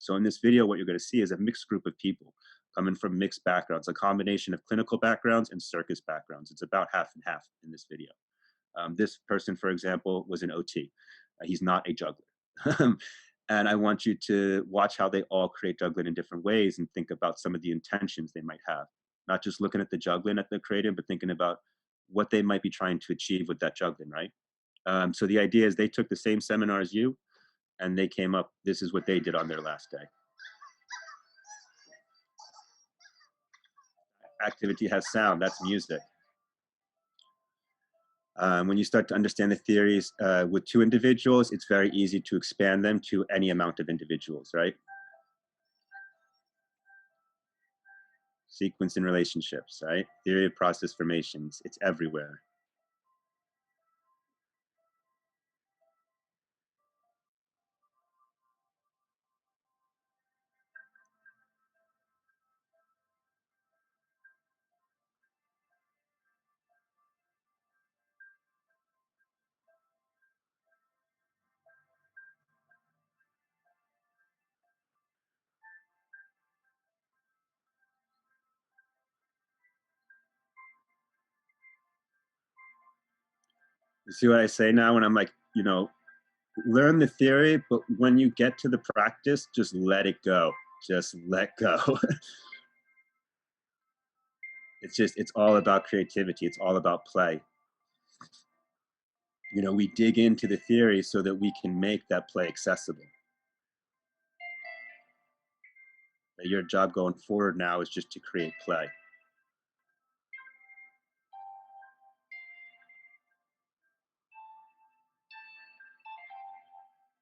So in this video, what you're going to see is a mixed group of people coming from mixed backgrounds, a combination of clinical backgrounds and circus backgrounds. It's about half and half in this video. This person, for example, was an OT. He's not a juggler. And I want you to watch how they all create juggling in different ways and think about some of the intentions they might have. Not just looking at the juggling that they're creating, but thinking about what they might be trying to achieve with that juggling, right? So the idea is they took the same seminar as you, and they came up, this is what they did on their last day. Activity has sound, that's music. When you start to understand the theories with two individuals, it's very easy to expand them to any amount of individuals, right? Sequence in relationships, right? Theory of process formations, it's everywhere. You see what I say now when I'm like, you know, learn the theory, but when you get to the practice, just let it go. Just let go. It's all about creativity. It's all about play. You know, we dig into the theory so that we can make that play accessible. Your job going forward now is just to create play.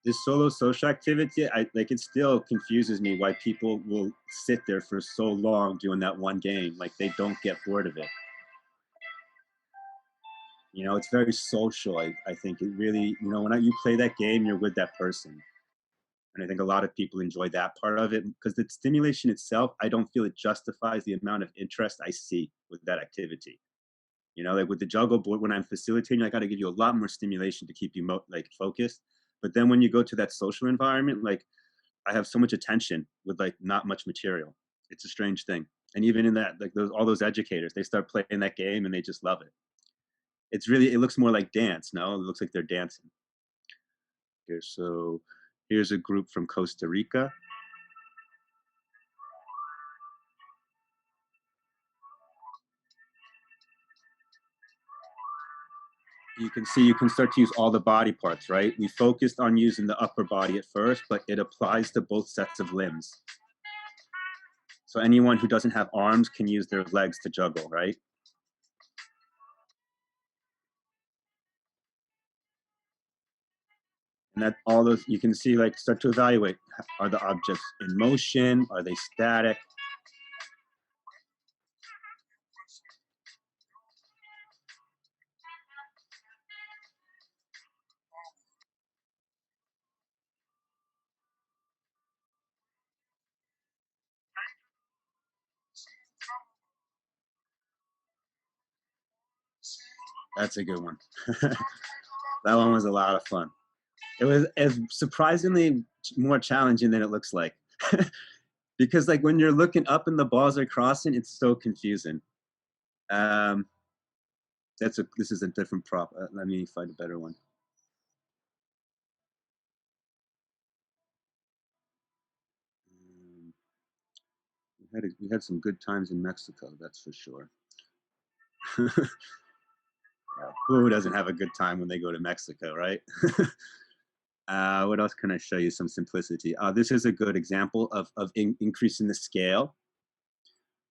This solo social activity, it still confuses me why people will sit there for so long doing that one game. Like they don't get bored of it. You know, it's very social. I think it really, you know, when you play that game, you're with that person. And I think a lot of people enjoy that part of it because the stimulation itself, I don't feel it justifies the amount of interest I see with that activity. You know, like with the juggle board, when I'm facilitating, I got to give you a lot more stimulation to keep you like focused. But then when you go to that social environment, like I have so much attention with like not much material. It's a strange thing. And even in that, like all those educators, they start playing that game and they just love it. It's really, it looks more like dance. No, it looks like they're dancing. Here, so here's a group from Costa Rica. You can see you can start to use all the body parts, right? We focused on using the upper body at first, but it applies to both sets of limbs. So anyone who doesn't have arms can use their legs to juggle, right? And that all those, you can see, like, start to evaluate, are the objects in motion? Are they static? That's a good one. That one was a lot of fun. It was as surprisingly more challenging than it looks like. Because like when you're looking up and the balls are crossing, it's so confusing. Um, this is a different prop. Let me find a better one. We had some good times in Mexico, that's for sure. Yeah, who doesn't have a good time when they go to Mexico, right? What else can I show you? Some simplicity. This is a good example of increasing the scale.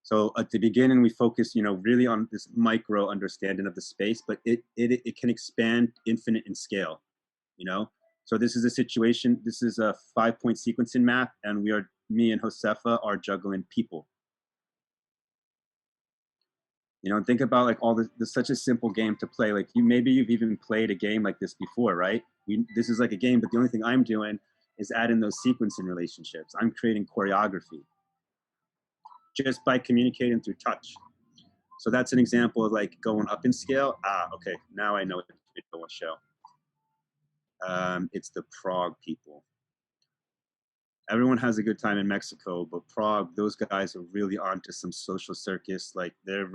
So at the beginning, we focus, you know, really on this micro understanding of the space, but it can expand infinite in scale, you know? So this is a situation, this is a 5-point sequencing map, and me and Josefa are juggling people. You know, think about like all this such a simple game to play. Like maybe you've even played a game like this before, right? This is like a game, but the only thing I'm doing is adding those sequencing relationships. I'm creating choreography just by communicating through touch. So that's an example of like going up in scale. Okay, now I know what the video will show. It's the Prague people. Everyone has a good time in Mexico, but Prague, those guys are really onto some social circus. Like their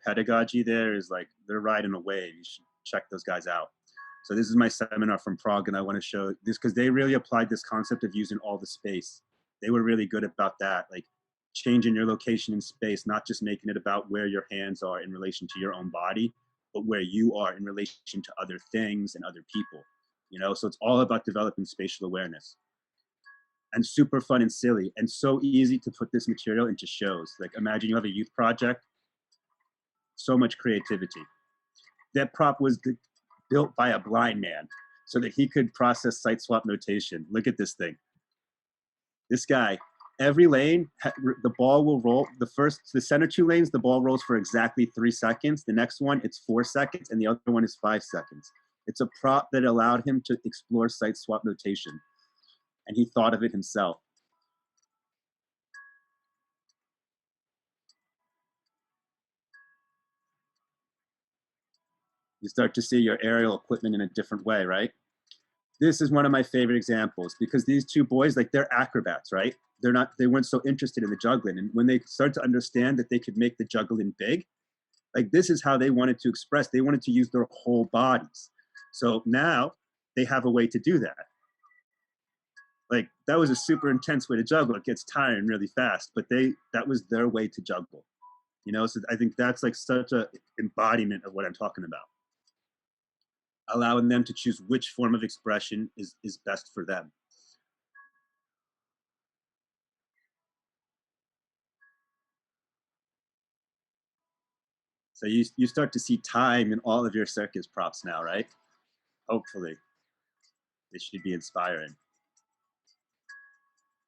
pedagogy there is like they're riding a wave. You should check those guys out. So this is my seminar from Prague, and I want to show this because they really applied this concept of using all the space. They were really good about that, like changing your location in space, not just making it about where your hands are in relation to your own body, but where you are in relation to other things and other people. You know, so it's all about developing spatial awareness and super fun and silly and so easy to put this material into shows. Like imagine you have a youth project, so much creativity. That prop was built by a blind man so that he could process site swap notation. Look at this thing. This guy, every lane, the ball will roll. The center two lanes, the ball rolls for exactly 3 seconds. The next one, it's 4 seconds, and the other one is 5 seconds. It's a prop that allowed him to explore site swap notation, and he thought of it himself. You start to see your aerial equipment in a different way, right? This is one of my favorite examples because these two boys, like they're acrobats, right? They weren't so interested in the juggling. And when they start to understand that they could make the juggling big, like this is how they wanted to express. They wanted to use their whole bodies. So now they have a way to do that. Like that was a super intense way to juggle. It gets tiring really fast, but that was their way to juggle. You know, so I think that's like such a embodiment of what I'm talking about. Allowing them to choose which form of expression is best for them. So you start to see time in all of your circus props now, right? Hopefully, it should be inspiring.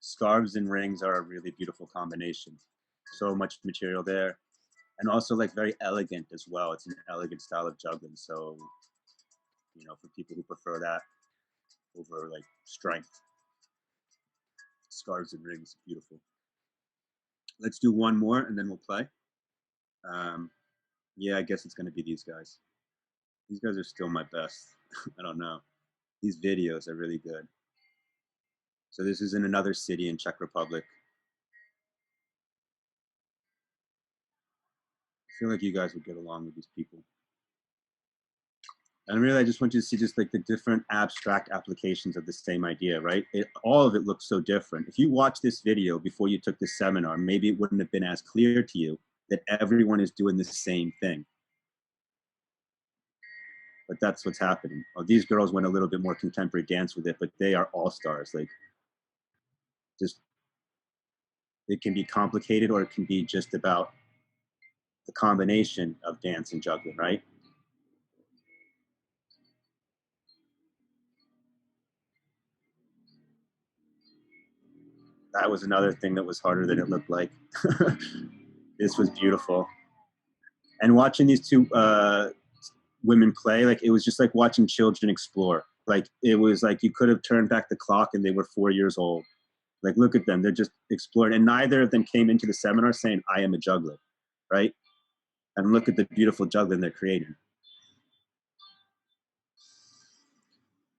Scarves and rings are a really beautiful combination. So much material there, and also like very elegant as well. It's an elegant style of juggling. So, you know, for people who prefer that over like strength, scarves and rings, beautiful. Let's do one more and then we'll play. Um, yeah, I guess it's going to be these guys. These guys are still my best. I don't know. These videos are really good. So this is in another city in Czech Republic. I feel like you guys would get along with these people. And really, I just want you to see just like the different abstract applications of the same idea, right? All of it looks so different. If you watch this video before you took this seminar, maybe it wouldn't have been as clear to you that everyone is doing the same thing. But that's what's happening. Well, these girls went a little bit more contemporary dance with it, but they are all stars. Like, just it can be complicated, or it can be just about the combination of dance and juggling, right? That was another thing that was harder than it looked like. This was beautiful. And watching these two women play, like it was just like watching children explore. Like it was like you could have turned back the clock and they were 4 years old. Like look at them, they're just exploring. And neither of them came into the seminar saying, I am a juggler, right? And look at the beautiful juggling they're creating.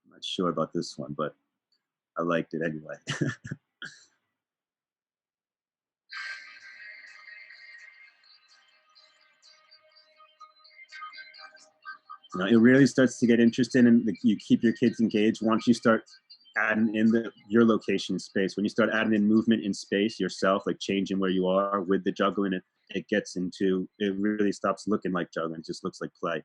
I'm not sure about this one, but I liked it anyway. You know, it really starts to get interesting, and you keep your kids engaged once you start adding in your location in space. When you start adding in movement in space yourself, like changing where you are with the juggling, it gets into, it really stops looking like juggling. It just looks like play.